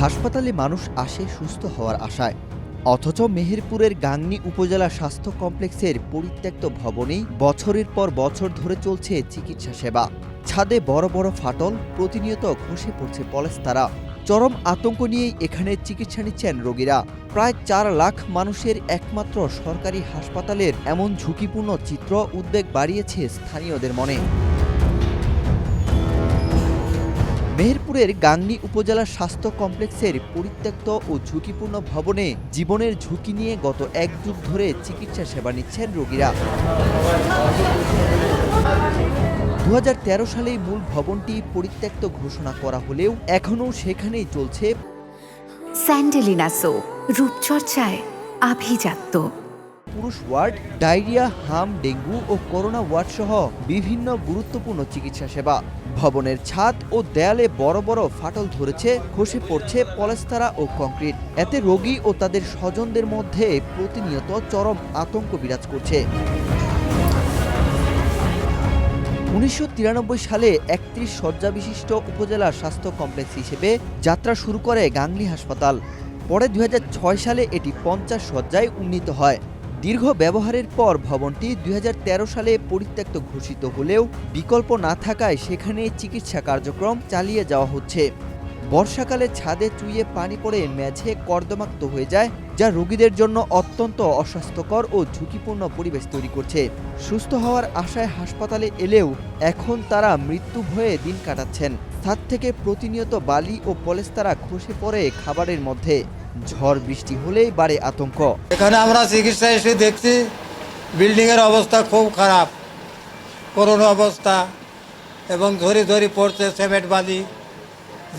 হাসপাতালে মানুষ আসে সুস্থ হওয়ার আশায়, অথচ মেহেরপুরের গাংনী উপজেলা স্বাস্থ্য কমপ্লেক্সের পরিত্যক্ত ভবনেই বছরের পর বছর ধরে চলছে চিকিৎসা সেবা। ছাদে বড় বড় ফাটল, প্রতিনিয়ত খসে পড়ছে পলেস্তারা। চরম আতঙ্ক নিয়েই এখানে চিকিৎসা নিচ্ছেন রোগীরা। প্রায় ৪ লাখ মানুষের একমাত্র সরকারি হাসপাতালের এমন ঝুঁকিপূর্ণ চিত্র উদ্বেগ বাড়িয়েছে স্থানীয়দের মনে। মেহেরপুরের গাংনী উপজেলা স্বাস্থ্য কমপ্লেক্সের পরিত্যক্ত ও ঝুঁকিপূর্ণ ভবনে জীবনের ঝুঁকি নিয়ে গত ১ যুগ ধরে চিকিৎসা সেবা নিচ্ছেন রোগীরা। ২০১৩ সালেই মূল ভবনটি পরিত্যক্ত ঘোষণা করা হলেও এখনও সেখানেই চলছে স্যান্ডেলিনা সো, রূপচর্চায় আভিজাত্য। পুরুষ ওয়ার্ড, ডায়রিয়া, হাম, ডেঙ্গু ও করোনা ওয়ার্ড সহ বিভিন্ন গুরুত্বপূর্ণ চিকিৎসা সেবা। ভবনের ছাদ ও দেয়ালে বড় বড় ফাটল ধরেছে, খসে পড়ছে পলেস্তারা ও কংক্রিট। এতে রোগী ও তাদের স্বজনদের মধ্যে প্রতিনিয়ত চরম আতঙ্ক বিরাজ করছে। ১৯৯৩ সালে ৩১ শয্যা বিশিষ্ট উপজেলা স্বাস্থ্য কমপ্লেক্স হিসেবে যাত্রা শুরু করে গাংনী হাসপাতাল। পরে ২০০৬ সালে এটি ৫০ শয্যায় উন্নীত হয়। দীর্ঘ ব্যবহারের পর ভবনটি ২০১৩ সালে পরিত্যক্ত ঘোষিত হলেও বিকল্প না থাকায় সেখানে চিকিৎসা কার্যক্রম চালিয়ে যাওয়া হচ্ছে। বর্ষাকালে ছাদে চুইয়ে পানি পড়ে মেঝে কর্দমাক্ত হয়ে যায়, যা রোগীদের জন্য অত্যন্ত অস্বাস্থ্যকর ও ঝুঁকিপূর্ণ পরিবেশ তৈরি করছে। সুস্থ হওয়ার আশায় হাসপাতালে এলেও এখন তারা মৃত্যু ভয়ে দিন কাটাচ্ছেন। ছাদ থেকে প্রতিনিয়ত বালি ও পলেস্তারা খসে পড়ে খাবারের মধ্যে। ঝড় বৃষ্টি হলেই বাড়ে আতঙ্ক। এখানে আমরা চিকিৎসা এসে দেখছি বিল্ডিংয়ের অবস্থা খুব খারাপ, করুণ অবস্থা, এবং ধরি ধরি পড়ছে সিমেন্ট বালি।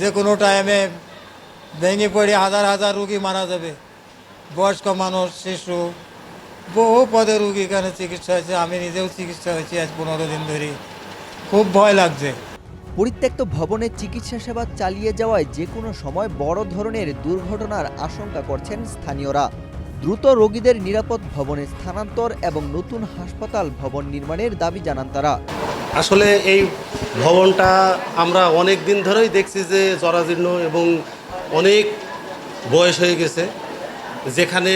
যে কোনো টাইমে ভেঙে পড়ে হাজার হাজার রুগী মারা যাবে। বয়স্ক মানুষ, শিশু, বহু পদে রুগী এখানে চিকিৎসা হয়েছে। আমি নিজেও চিকিৎসা হয়েছি আজ ১৫ দিন ধরে। খুব ভয় লাগছে। পরিত্যক্ত ভবনে চিকিৎসা সেবা চালিয়ে যাওয়ায় যে কোনো সময় বড় ধরনের দুর্ঘটনার আশঙ্কা করছেন স্থানীয়রা। দ্রুত রোগীদের নিরাপদ ভবনে স্থানান্তর এবং নতুন হাসপাতাল ভবন নির্মাণের দাবি জানান তারা। আসলে এই ভবনটা আমরা অনেক দিন ধরেই দেখছি যে জরাজীর্ণ এবং অনেক বয়স হয়ে গেছে, যেখানে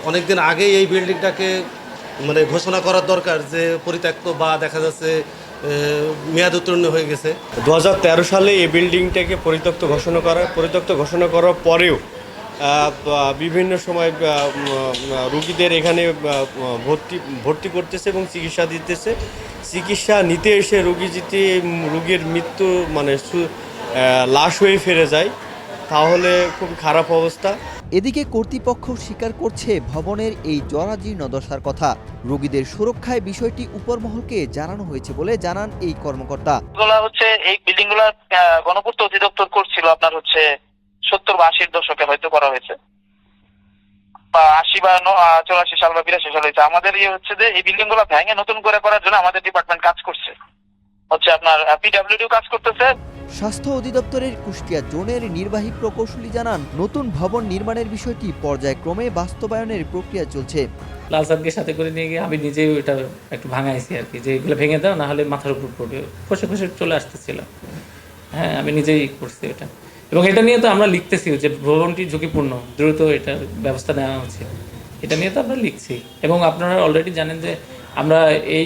অনেক দিন আগেই এই বিল্ডিংটাকে ঘোষণা করার দরকার যে পরিত্যক্ত বা দেখা যাচ্ছে মেয়াদ উত্তীর্ণ হয়ে গেছে। ২০১৩ সালে এই বিল্ডিংটাকে পরিত্যক্ত ঘোষণা করার পরেও বিভিন্ন সময় রুগীদের এখানে ভর্তি করতেছে এবং চিকিৎসা দিতেছে। চিকিৎসা নিতে এসে রুগীর মৃত্যু লাশ হয়ে ফিরে যায়, তাহলে খুব খারাপ অবস্থা। এদিকে কর্তৃপক্ষ স্বীকার করছে ভবনের এই জরাজীর্ণ দশার কথা। রোগীদের সুরক্ষায় বিষয়টি উপরমহলকে জানানো হয়েছে বলে জানান এই কর্মকর্তা। এই বিল্ডিং গুলা গণপূর্ত অধিদপ্তর করছিল আপনার ৭০ বা ৮০ দশকে হয়তো করা হয়েছে, বা ৮০ বা ৮৪ সাল বা ৮২ সাল হয়েছে। আমাদের যে এই বিল্ডিং গুলা ভেঙে নতুন করে করার জন্য আমাদের ডিপার্টমেন্ট কাজ করছে, আপনার পিডব্লিউডি কাজ করতেছে। স্বাস্থ্য অধিদপ্তরের কুষ্টিয়া জোনের নির্বাহী প্রকৌশলী জানান, নতুন ভবন নির্মাণের বিষয়টি পর্যায়ক্রমে বাস্তবায়নের প্রক্রিয়া চলছে। লাল সাদকে সাথে করে নিয়ে গিয়ে আমি নিজেই ওইটা একটু ভাঙাইছি আর কি, যে এগুলো ভেঙে দাও, না হলে মাথার উপর পড়বে। খসে খসে চলে আসতেছিল। হ্যাঁ, আমি নিজেই করছি এটা, এবং এটা নিয়ে তো আমরা লিখতেছি যে ভবনটি ঝুঁকিপূর্ণ, দ্রুত এটার ব্যবস্থা নেওয়া উচিত। এটা নিয়ে তো আমরা লিখছি, এবং আপনারা অলরেডি জানেন যে আমরা এই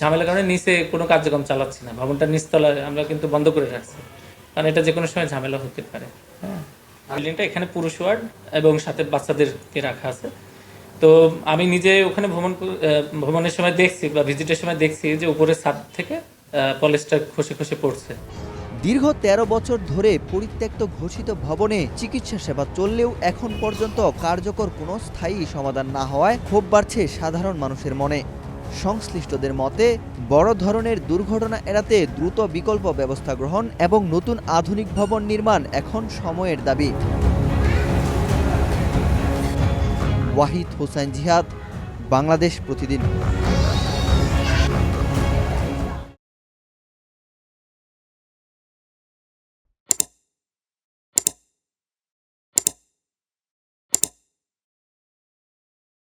ঝামেলার কারণে নিচে কোনো কার্যক্রম চালাচ্ছি না। ভবনটা নিচতলায় আমরা কিন্তু বন্ধ করে রাখছি, কারণ এটা যে কোনো সময় ঝামেলা হতে পারে। হ্যাঁ, বিল্ডিংটা এখানে পুরুষ ওয়ার্ড এবং সাথে বাচ্চাদেরকে রাখা আছে। তো আমি নিজে ওখানে ভ্রমণের সময় দেখছি বা ভিজিটের সময় দেখছি যে উপরের ছাদ থেকে পলেস্টার খসে খসে পড়ছে। দীর্ঘ ১৩ বছর ধরে পরিত্যক্ত ঘোষিত ভবনে চিকিৎসা সেবা চললেও এখন পর্যন্ত কার্যকর কোনো স্থায়ী সমাধান না হওয়ায় ক্ষোভ বাড়ছে সাধারণ মানুষের মনে। সংশ্লিষ্টদের মতে, বড় ধরনের দুর্ঘটনা এড়াতে দ্রুত বিকল্প ব্যবস্থা গ্রহণ এবং নতুন আধুনিক ভবন নির্মাণ এখন সময়ের দাবি। ওয়াহিদ হোসাইন জিহাদ, বাংলাদেশ প্রতিদিন।